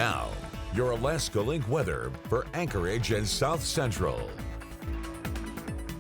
Now, your Alaska Link weather for Anchorage and South Central.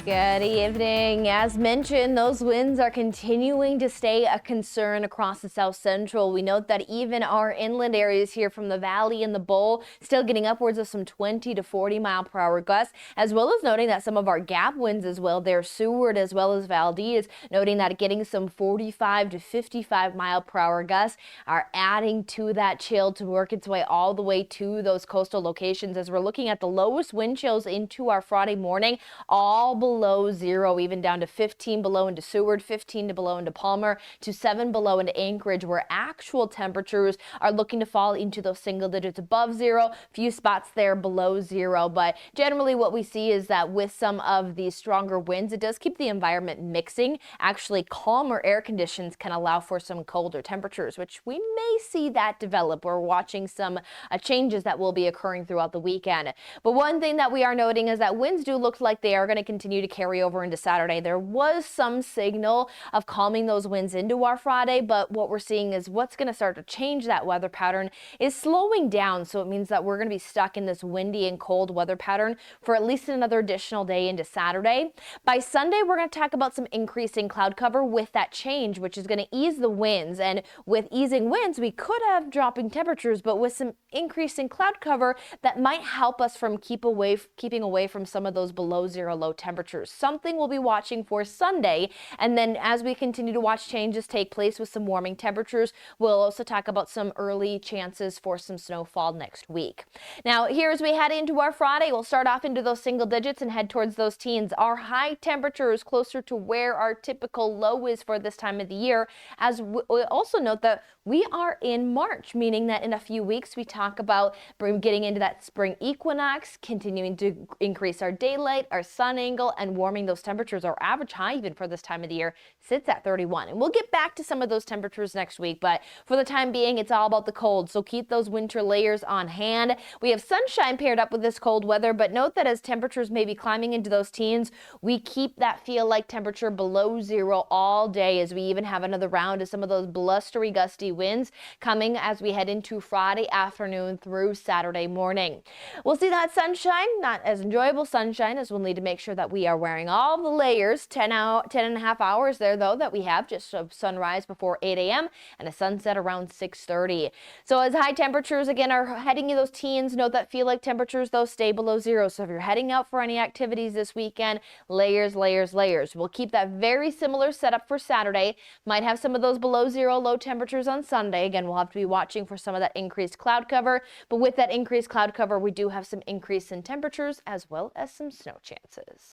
Good evening. As mentioned, those winds are continuing to stay a concern across the South Central. We note that even our inland areas here from the Valley and the Bowl still getting upwards of some 20 to 40 mile per hour gusts, as well as noting that some of our gap winds as well there, Seward as well as Valdez, noting that getting some 45 to 55 mile per hour gusts are adding to that chill to work its way all the way to those coastal locations as we're looking at the lowest wind chills into our Friday morning, all below zero, even down to 15 below into Seward, 15 to below into Palmer, to 7 below into Anchorage, where actual temperatures are looking to fall into those single digits above zero. Few spots there below zero, but generally what we see is that with some of these stronger winds, it does keep the environment mixing. Actually, calmer air conditions can allow for some colder temperatures, which we may see that develop. We're watching some changes that will be occurring throughout the weekend. But one thing that we are noting is that winds do look like they are going to continue to carry over into Saturday. There was some signal of calming those winds into our Friday, but what we're seeing is what's going to start to change that weather pattern is slowing down. So it means that we're going to be stuck in this windy and cold weather pattern for at least another additional day into Saturday. By Sunday, we're going to talk about some increasing cloud cover with that change, which is going to ease the winds. And with easing winds, we could have dropping temperatures, but with some increasing cloud cover, that might help us from keeping away from some of those below zero low temperatures. Something we'll be watching for Sunday. And then as we continue to watch changes take place with some warming temperatures, we'll also talk about some early chances for some snowfall next week. Now, here as we head into our Friday, we'll start off into those single digits and head towards those teens. Our high temperature is closer to where our typical low is for this time of the year. As we also note that we are in March, meaning that in a few weeks we talk about getting into that spring equinox, continuing to increase our daylight, our sun angle, and warming those temperatures. Our average high even for this time of the year sits at 31. And we'll get back to some of those temperatures next week, but for the time being, it's all about the cold. So keep those winter layers on hand. We have sunshine paired up with this cold weather, but note that as temperatures may be climbing into those teens, we keep that feel like temperature below zero all day as we even have another round of some of those blustery gusty winds coming as we head into Friday afternoon through Saturday morning. We'll see that sunshine, not as enjoyable sunshine, as we'll need to make sure that we are wearing all the layers. 10 and a half hours there though that we have, just a sunrise before 8 a.m. and a sunset around 6:30. So as high temperatures again are heading in those teens, note that feel like temperatures though stay below zero. So if you're heading out for any activities this weekend, layers, layers, layers. We'll keep that very similar setup for Saturday. Might have some of those below zero low temperatures on Sunday. Again, we'll have to be watching for some of that increased cloud cover, but with that increased cloud cover, we do have some increase in temperatures as well as some snow chances.